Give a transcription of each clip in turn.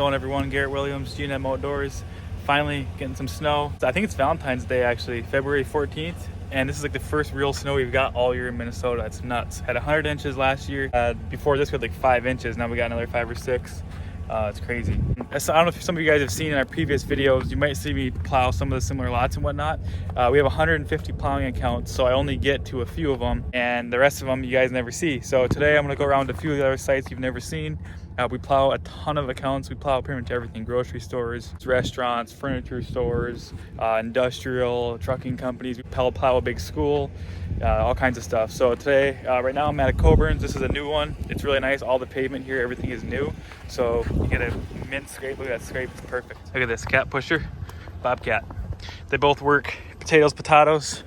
going, everyone? Garrett Williams, G&M Outdoors. Finally getting some snow. I think it's Valentine's Day, actually, February 14th. And this is like the first real snow we've got all year in Minnesota. It's nuts. Had 100 inches last year. Before this, we had like 5 inches. Now we got another 5 or 6. It's crazy. So I don't know if some of you guys have seen in our previous videos, you might see me plow some of the similar lots and whatnot. We have 150 plowing accounts, so I only get to a few of them, and the rest of them you guys never see. So today I'm gonna go around to a few of the other sites you've never seen. We plow a ton of accounts. We plow pretty much everything: grocery stores, restaurants, furniture stores, industrial, trucking companies. We plow a big school, all kinds of stuff. So today, right now I'm at a Coburn's. This is a new one. It's really nice. All the pavement here, everything is new. So you get a mint scrape. Look at that scrape, it's perfect. Look at this cat pusher, Bobcat. They both work. Potatoes, potatoes,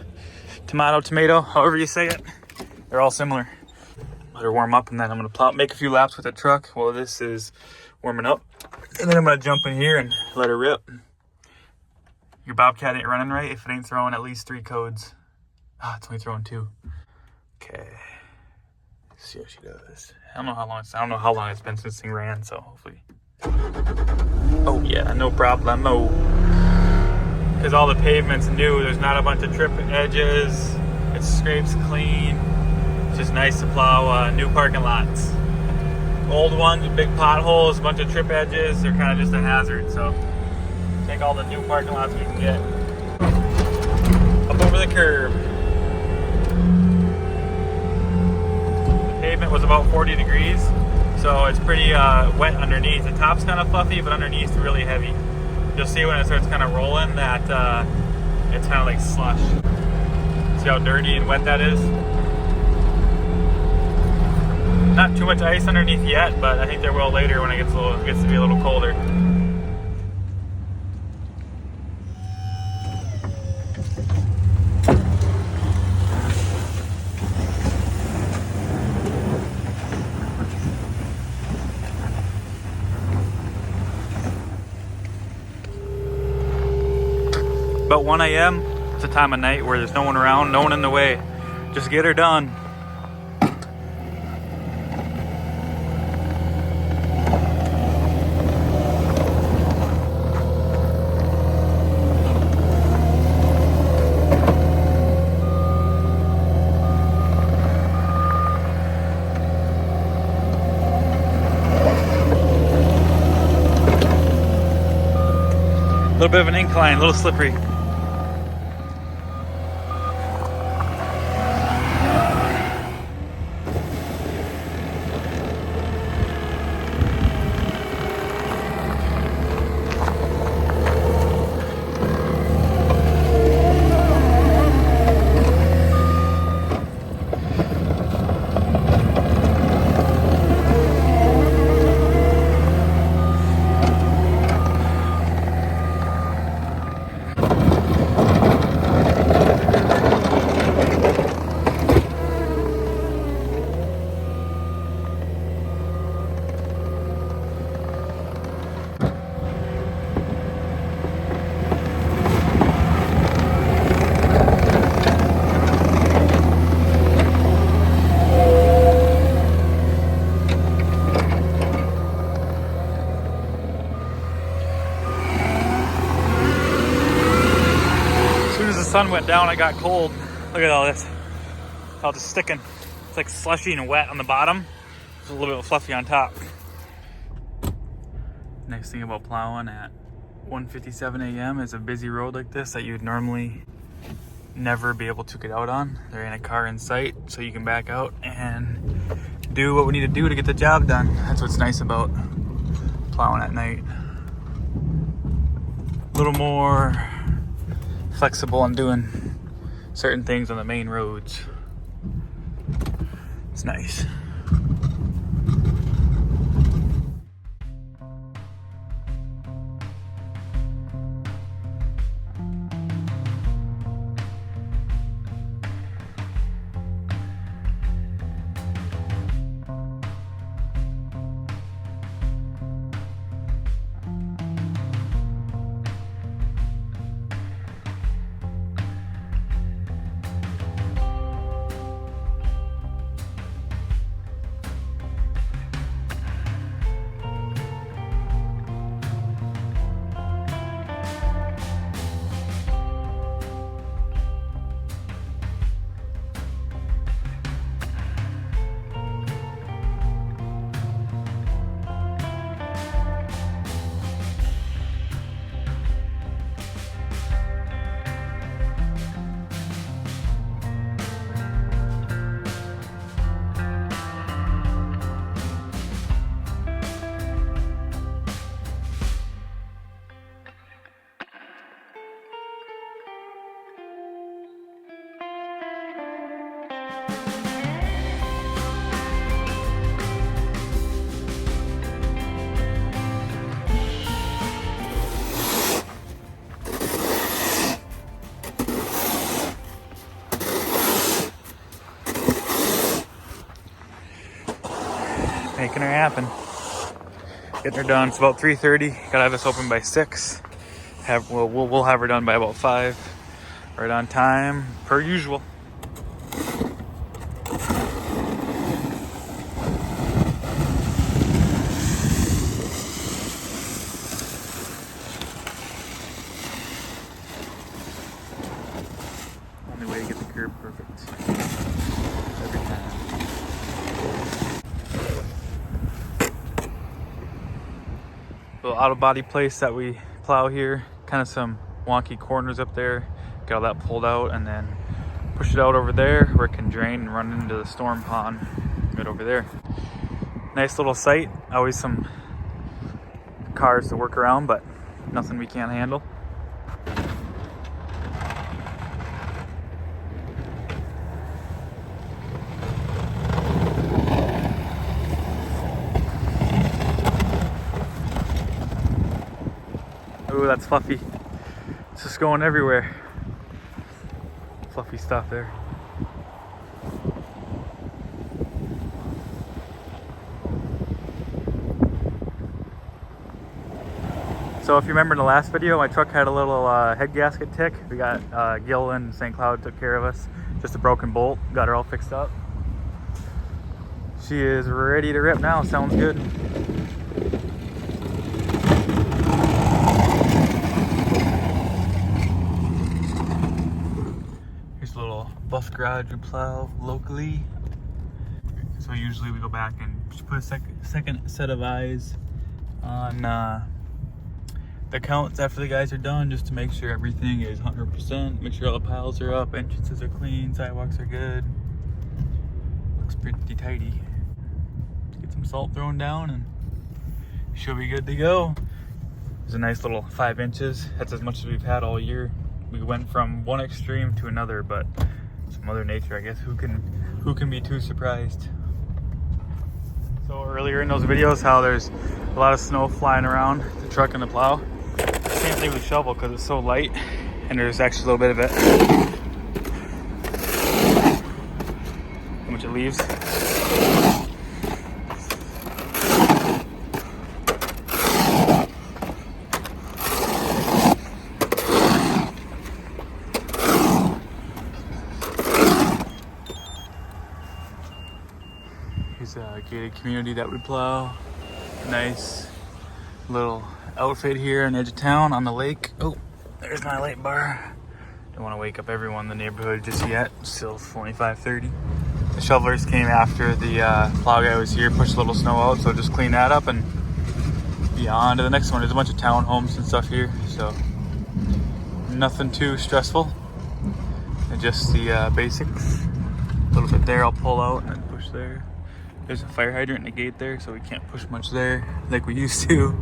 tomato, tomato, however you say it. They're all similar. Let her warm up, and then I'm gonna make a few laps with the truck while this is warming up. And then I'm gonna jump in here and let her rip. Your Bobcat ain't running right if it ain't throwing at least 3 codes. It's only throwing 2. Okay. Let's see what she does. I don't know how long it's been since this thing ran, so hopefully. Oh yeah, no problemo. Because all the pavement's new, there's not a bunch of trip edges. It scrapes clean. It's just nice to plow new parking lots. Old ones with big potholes, a bunch of trip edges, they're kind of just a hazard. So take all the new parking lots we can get. Up over the curb. The pavement was about 40 degrees, so it's pretty wet underneath. The top's kind of fluffy, but underneath really heavy. You'll see when it starts kind of rolling that it's kind of like slush. See how dirty and wet that is? Not too much ice underneath yet, but I think there will later when it gets to be a little colder. About 1 a.m. It's a time of night where there's no one around, no one in the way. Just get her done. A little bit of an incline, a little slippery. Sun went down, I got cold. Look at all this. All just sticking. It's like slushy and wet on the bottom. It's a little bit fluffy on top. Nice thing about plowing at 1:57 a.m. is a busy road like this that you'd normally never be able to get out on. There ain't a car in sight, so you can back out and do what we need to do to get the job done. That's what's nice about plowing at night. A little more flexible on doing certain things on the main roads. It's nice. making her happen. Getting her done. It's about 3:30. Gotta have this open by 6. We'll have her done by about 5. Right on time, per usual. Only way to get the curb perfect. Every time. Little out of body place that we plow here. Kind of some wonky corners up there. Get all that pulled out and then push it out over there where it can drain and run into the storm pond right over there. Nice little site. Always some cars to work around, but nothing we can't handle. Ooh, that's Fluffy. It's just going everywhere. Fluffy stuff there. So if you remember in the last video, my truck had a little head gasket tick. We got Gil and St. Cloud took care of us. Just a broken bolt. Got her all fixed up. She is ready to rip now. Sounds good. Here's a little bus garage we plow locally. So usually we go back and just put a second set of eyes on the counts after the guys are done, just to make sure everything is 100%. Make sure all the piles are up, entrances are clean, sidewalks are good. Looks pretty tidy. Get some salt thrown down and she'll be good to go. There's a nice little 5 inches. That's as much as we've had all year. We went from one extreme to another, but it's Mother Nature, I guess. Who can be too surprised? So earlier in those videos, how there's a lot of snow flying around the truck and the plow. Can't leave the shovel because it's so light, and there's actually a little bit of it. How much it leaves. Here's a gated community that we plow. Nice little outfit here in the edge of town on the lake. Oh, there's my light bar. Don't want to wake up everyone in the neighborhood just yet. Still 25:30. The shovelers came after the plow guy was here, pushed a little snow out, so just clean that up and be on to the next one. There's a bunch of townhomes and stuff here, so nothing too stressful. And just the basics. A little bit there, I'll pull out and then push there. There's a fire hydrant and a gate there, so we can't push much there like we used to.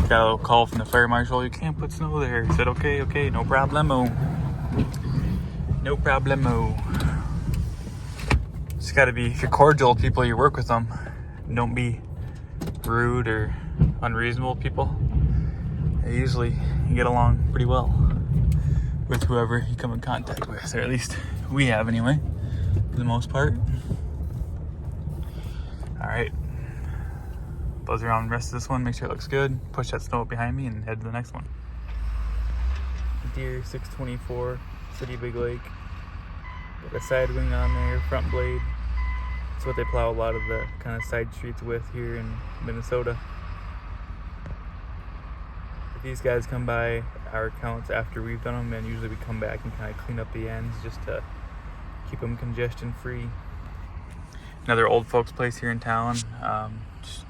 Got a little call from the fire marshal, you can't put snow there. I said, okay, no problemo. No problemo. Just gotta be, if you're cordial with people you work with them, don't be rude or unreasonable people. Usually you get along pretty well with whoever you come in contact with, or at least we have anyway, for the most part. All right, buzz around the rest of this one, make sure it looks good, push that snow up behind me and head to the next one. Deere 624, City Big Lake. Got a side wing on there, front blade. That's what they plow a lot of the kind of side streets with here in Minnesota. If these guys come by our accounts after we've done them, and usually we come back and kind of clean up the ends just to keep them congestion free. Another old folks place here in town. Just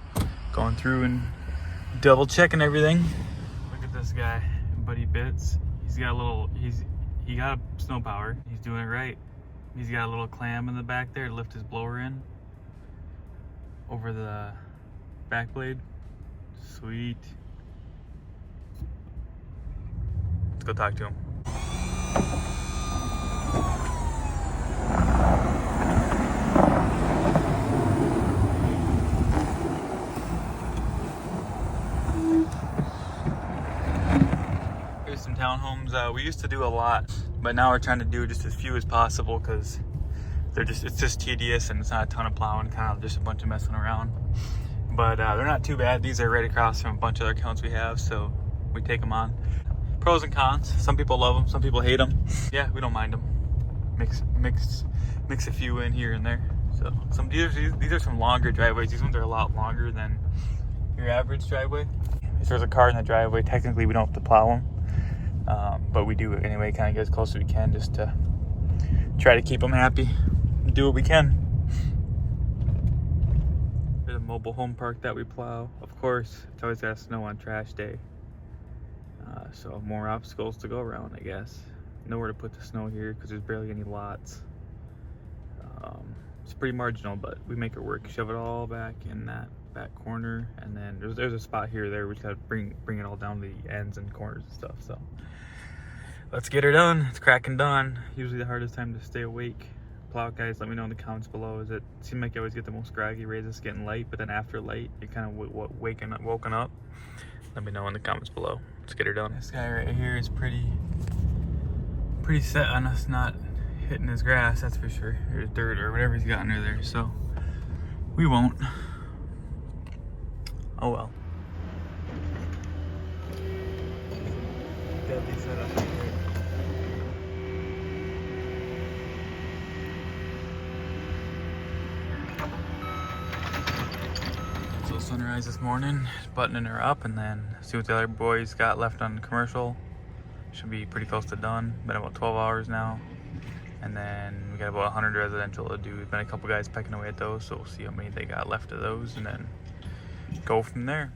going through and double checking everything. Look at this guy, Buddy Bits. He's got a little, he got a snow power. He's doing it right. He's got a little clam in the back there to lift his blower in over the back blade. Sweet. Let's go talk to him. Here's some townhomes. We used to do a lot, but now we're trying to do just as few as possible because it's just tedious, and it's not a ton of plowing, kind of just a bunch of messing around. But they're not too bad. These are right across from a bunch of other accounts we have, so we take them on. Pros and cons. Some people love them, some people hate them. Yeah, we don't mind them. Mix a few in here and there. So these are some longer driveways. These ones are a lot longer than your average driveway. If there's a car in the driveway, technically we don't have to plow them, but we do it anyway. Kind of get as close as we can, just to try to keep them happy. Do what we can. There's a mobile home park that we plow. Of course, it's always got snow on trash day, so more obstacles to go around, I guess. Nowhere to put the snow here because there's barely any lots. It's pretty marginal, but we make it work. Shove it all back in that back corner, and then there's a spot here or there. We just gotta bring it all down to the ends and corners and stuff. So let's get her done. It's cracking dawn. Usually the hardest time to stay awake. Plow guys, let me know in the comments below. Is it seems like you always get the most groggy rays? It's getting light, but then after light, you're kind of woken up. Let me know in the comments below. Let's get her done. This guy right here is pretty set on us not hitting his grass, that's for sure, or his dirt or whatever he's got under there. So we won't. Oh well. Got these set up right here. So sunrise this morning, buttoning her up, and then see what the other boys got left on the commercial. Should be pretty close to done. Been about 12 hours now. And then we got about 100 residential to do. There's been a couple guys pecking away at those, so we'll see how many they got left of those, and then go from there.